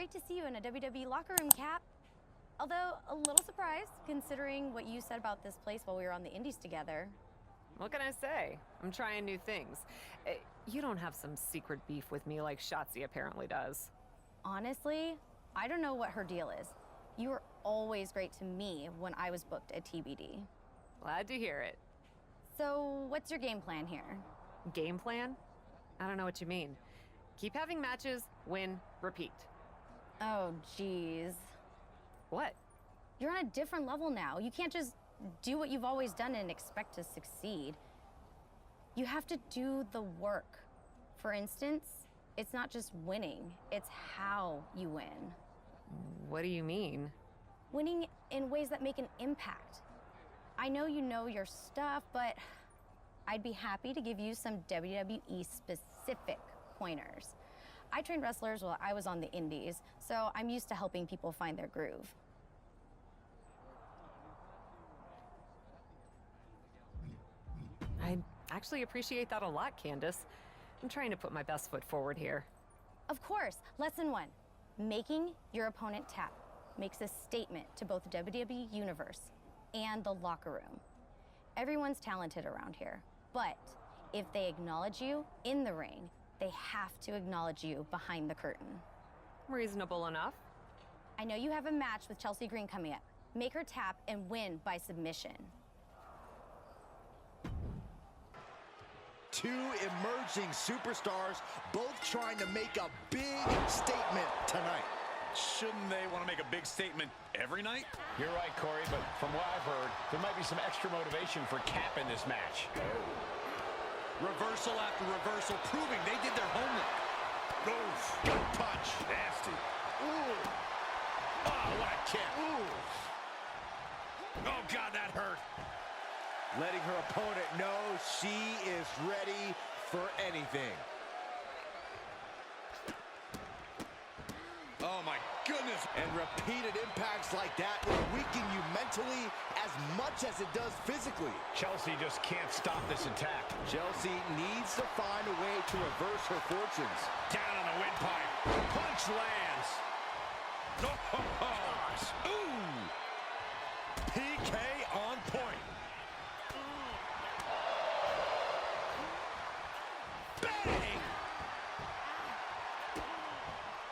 great to see you in a WWE locker room, Cap. Although, a little surprised, considering what you said about this place while we were on the Indies together. What can I say? I'm trying new things. You don't have some secret beef with me like Shotzi apparently does. Honestly, I don't know what her deal is. You were always great to me when I was booked at TBD. Glad to hear it. So, what's your game plan here? Game plan? I don't know what you mean. Keep having matches, win, repeat. Oh, geez. What? You're on a different level now. You can't just do what you've always done and expect to succeed. You have to do the work. For instance, it's not just winning, it's how you win. What do you mean? Winning in ways that make an impact. I know you know your stuff, but I'd be happy to give you some WWE-specific pointers. I trained wrestlers while I was on the Indies, so I'm used to helping people find their groove. I actually appreciate that a lot, Candace. I'm trying to put my best foot forward here. Of course. Lesson 1. Making your opponent tap makes a statement to both the WWE Universe and the locker room. Everyone's talented around here, but if they acknowledge you in the ring, they have to acknowledge you behind the curtain. Reasonable enough. I know you have a match with Chelsea Green coming up. Make her tap and win by submission. Two emerging superstars, both trying to make a big statement tonight. Shouldn't they want to make a big statement every night? You're right, Corey, but from what I've heard, there might be some extra motivation for Cap in this match. Reversal after reversal, proving they did their homework. Oof. Good punch. Nasty. Ooh. Oh, what a kick. Ooh. Oh, God, that hurt. Letting her opponent know she is ready for anything. Oh, my goodness. And repeated impacts like that will weaken you mentally as much as it does physically. Chelsea just can't stop this attack. Chelsea needs to find a way to reverse her fortunes. Down on the windpipe. Punch lands. Oh, ho, ho. Ooh. PK on point. Bang!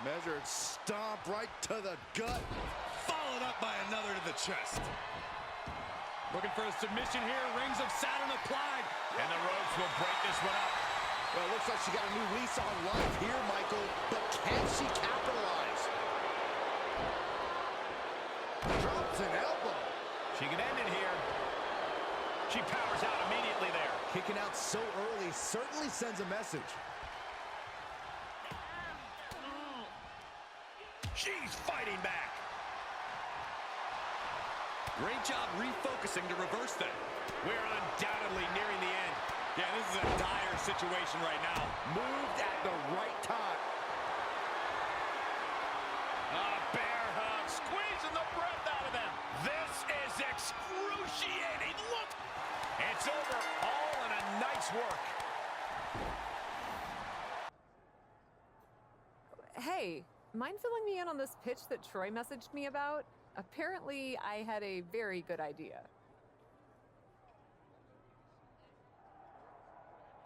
Measured stomp right to the gut. Followed up by another to the chest. Looking for a submission here. Rings of Saturn applied. And the ropes will break this one up. Well, it looks like she got a new lease on life here, Michael. But can she capitalize? Drops an elbow. She can end it here. She powers out immediately there. Kicking out so early certainly sends a message. She's fighting back. Great job refocusing to reverse that. We're undoubtedly nearing the end. Yeah, this is a dire situation right now. Moved at the right time. A bear hug, squeezing the breath out of them. This is excruciating. Look, it's over. All in a night's work. Hey, mind filling me in on this pitch that Troy messaged me about? Apparently, I had a very good idea.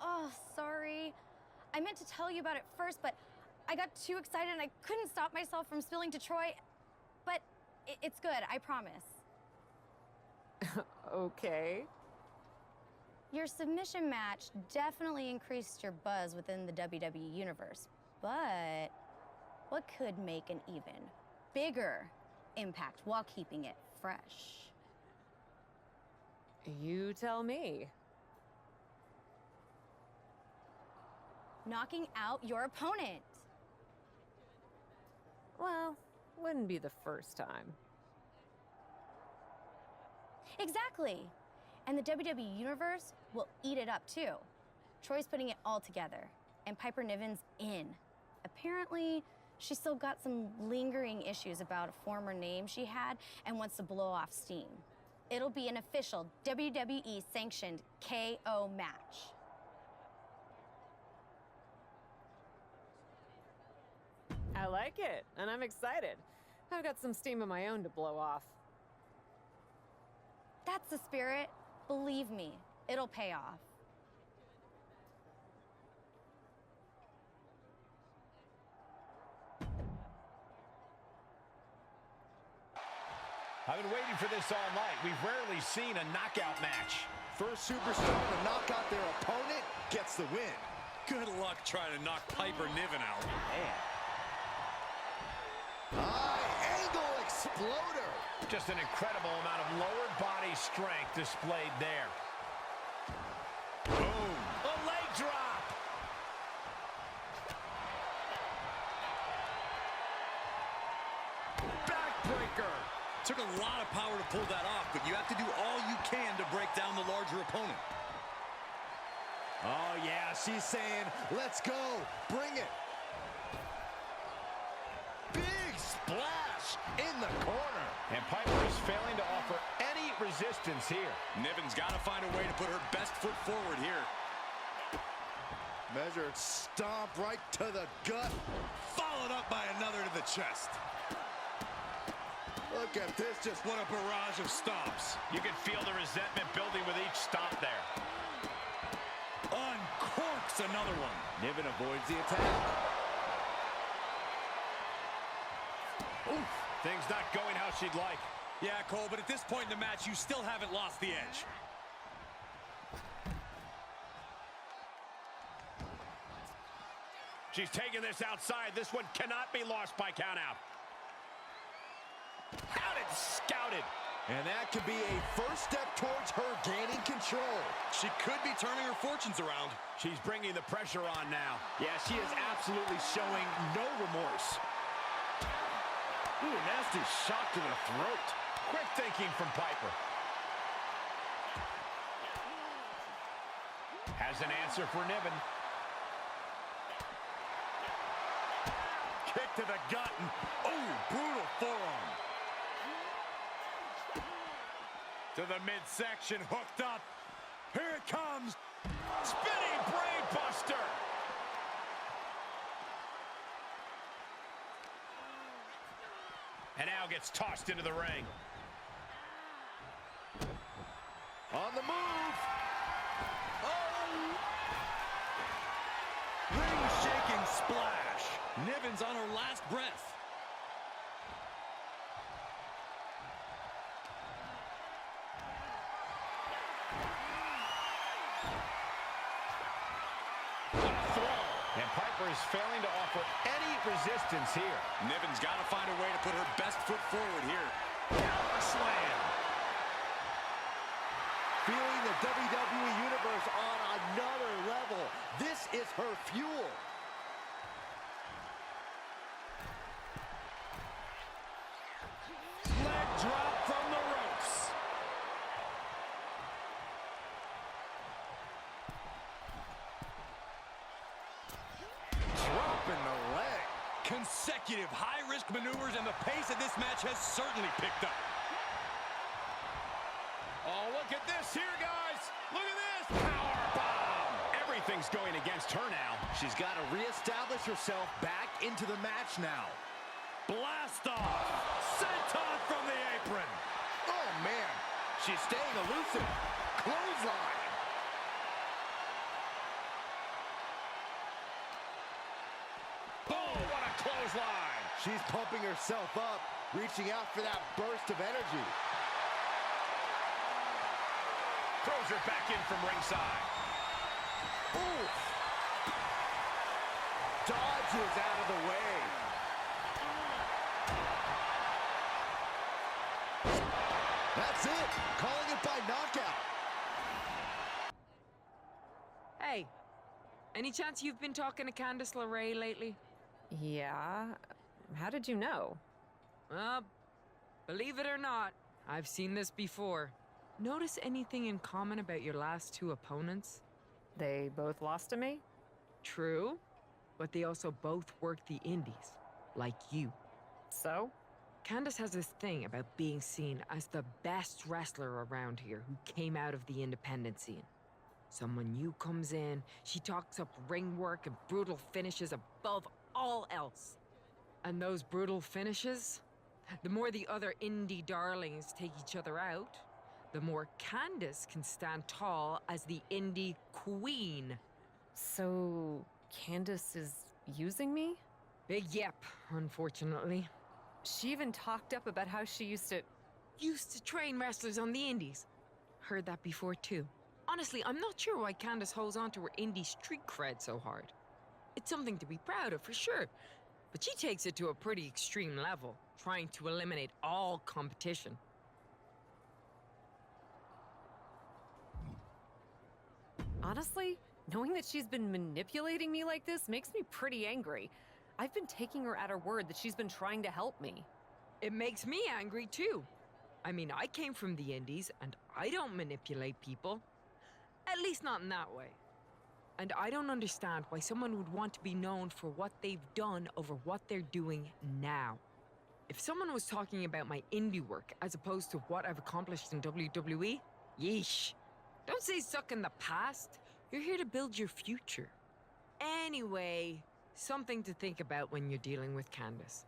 Oh, sorry. I meant to tell you about it first, but I got too excited and I couldn't stop myself from spilling to Troy. But it's good, I promise. Okay. Your submission match definitely increased your buzz within the WWE Universe. But what could make an even bigger impact while keeping it fresh? You tell me. Knocking out your opponent. Well, wouldn't be the first time. Exactly. And the WWE Universe will eat it up too. Troy's putting it all together, and Piper Niven's in. Apparently, she's still got some lingering issues about a former name she had and wants to blow off steam. It'll be an official WWE-sanctioned KO match. I like it, and I'm excited. I've got some steam of my own to blow off. That's the spirit. Believe me, it'll pay off. I've been waiting for this all night. We've rarely seen a knockout match. First superstar to knock out their opponent gets the win. Good luck trying to knock Piper Niven out. Man. High angle exploder. Just an incredible amount of lower body strength displayed there. Boom. A leg drop. Backbreaker. Took a lot of power to pull that off, but you have to do all you can to break down the larger opponent. Oh, yeah, she's saying, let's go, bring it. Big splash in the corner. And Piper is failing to offer any resistance here. Niven's got to find a way to put her best foot forward here. Measured stomp right to the gut. Followed up by another to the chest. Look at this, just What a barrage of stomps. You can feel the resentment building with each stomp there. Uncorks another one. Niven avoids the attack. Oof. Things not going how she'd like. Yeah, Cole, but at this point in the match, you still haven't lost the edge. She's taking this outside. This one cannot be lost by countout. Outed, scouted. And that could be a first step towards her gaining control. She could be turning her fortunes around. She's bringing the pressure on now. Yeah, she is absolutely showing no remorse. Ooh, nasty shot to the throat. Quick thinking from Piper. Has an answer for Niven. Kick to the gut and, oh, brutal forearm. To the midsection, hooked up. Here it comes. Spinning brain buster. And now gets tossed into the ring. On the move. Oh! Ring-shaking splash. Niven's on her last breath. And Piper is failing to offer any resistance here. Niven's got to find a way to put her best foot forward here. Power slam. Feeling the WWE Universe on another level. This is her fuel. Leg drop from the ropes. Dropping the leg. Consecutive high-risk maneuvers, and the pace of this match has certainly picked up. Oh, look at this here, guys. Look at this. Power bomb. Everything's going against her now. She's got to reestablish herself back into the match now. Blast off. Senton from the apron. Oh, man. She's staying elusive. Clothesline. Boom, what a clothesline. She's pumping herself up, reaching out for that burst of energy. Throws her back in from ringside. Oof. Dodges out of the way. That's it. Calling it by knockout. Hey, any chance you've been talking to Candice LeRae lately? Yeah? How did you know? Well, believe it or not, I've seen this before. Notice anything in common about your last two opponents? They both lost to me? True, but they also both worked the indies, like you. So? Candice has this thing about being seen as the best wrestler around here who came out of the independent scene. Someone new comes in, she talks up ring work and brutal finishes above all else. And those brutal finishes? The more the other indie darlings take each other out, the more Candace can stand tall as the indie queen. So, Candace is using me? Big yep, unfortunately. She even talked up about how she used to train wrestlers on the indies. Heard that before too. Honestly, I'm not sure why Candace holds on to her indie street cred so hard. It's something to be proud of, for sure. But she takes it to a pretty extreme level, trying to eliminate all competition. Honestly, knowing that she's been manipulating me like this makes me pretty angry. I've been taking her at her word that she's been trying to help me. It makes me angry too. I mean, I came from the indies, and I don't manipulate people. At least not in that way. And I don't understand why someone would want to be known for what they've done over what they're doing now. If someone was talking about my indie work as opposed to what I've accomplished in WWE, yeesh. Don't say suck in the past. You're here to build your future. Anyway, something to think about when you're dealing with Candace.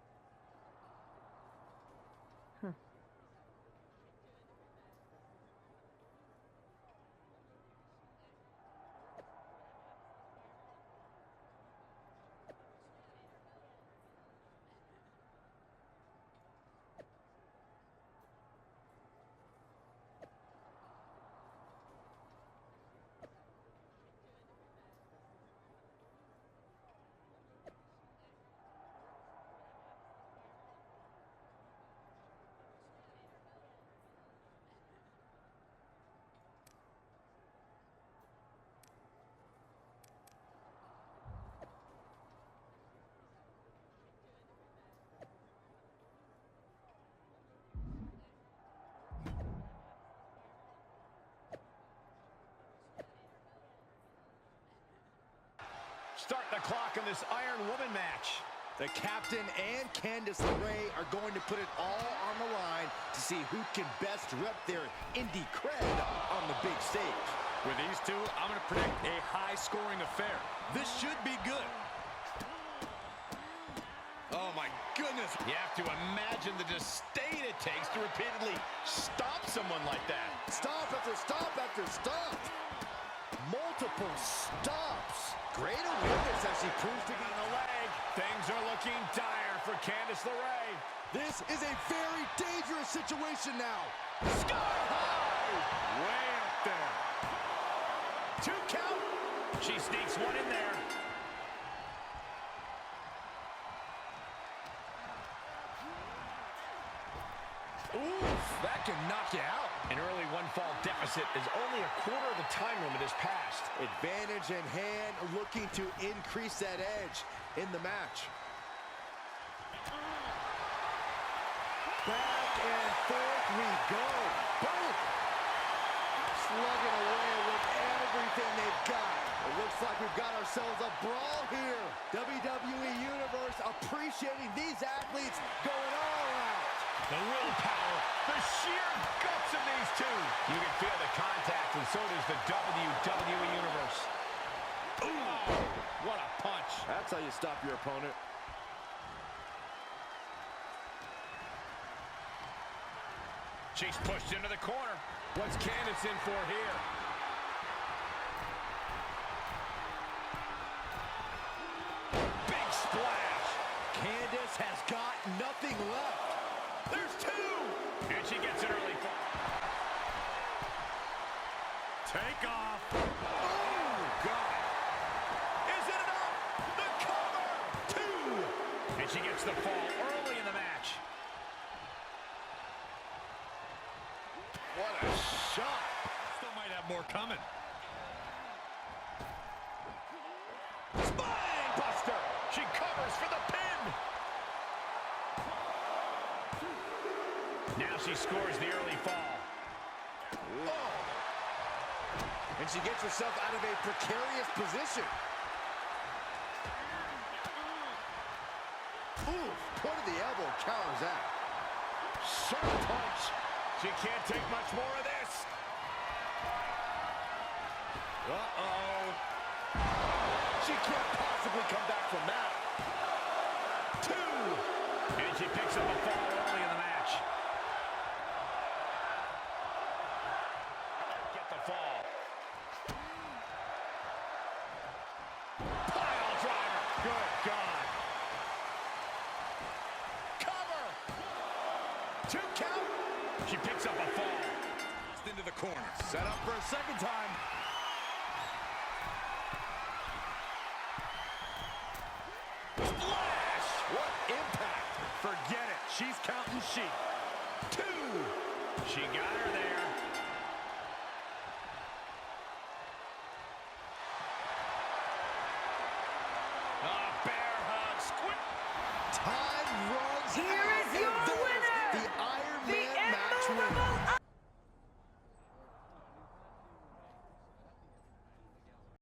Starting the clock on this Iron Woman match. The captain and Candice LeRae are going to put it all on the line to see who can best rep their indie cred on the big stage. With these two, I'm going to predict a high-scoring affair. This should be good. Oh, my goodness. You have to imagine the disdain it takes to repeatedly stop someone like that. Stop after stop after stop. Multiple stops. Great awareness as she proves to be On the leg. Things are looking dire for Candice LeRae. This is a very dangerous situation now. Sky high! Way up there. 2 count. She sneaks one in there. Oof, that can knock you out. An early one-fall deficit is only a quarter of the time limit has passed. Advantage in hand, looking to increase that edge in the match. Back and forth we go. Boom! Slugging away with everything they've got. It looks like we've got ourselves a brawl here. WWE Universe appreciating these athletes going all out. The willpower, the sheer guts of these two. You can feel the contact, and so does the WWE Universe. Ooh, what a punch. That's how you stop your opponent. She's pushed into the corner. What's Candice in for here? Big splash. Candice has got nothing left. There's 2. And she gets an early fall. Take off. Oh, God. Is it enough? The cover. 2. And she gets the fall early in the match. What a shot. Still might have more coming. Spine buster. She covers for the pin. Now she scores the early fall. Oh. And she gets herself out of a precarious position. Ooh, point of the elbow counters that. Sharp punch. She can't take much more of this. Uh-oh. She can't possibly come back from that. 2. And she picks up a fall early in the match. Get the fall. Pile driver. Good God. Cover. 2 count. She picks up a fall. Into the corner. Set up for a second time. Splash. What impact. Forget it. She's counting sheep. 2. She got her there. Bear hug. Squid. Time runs Here out. is your And there's winner, the Iron the Man match winner. immovable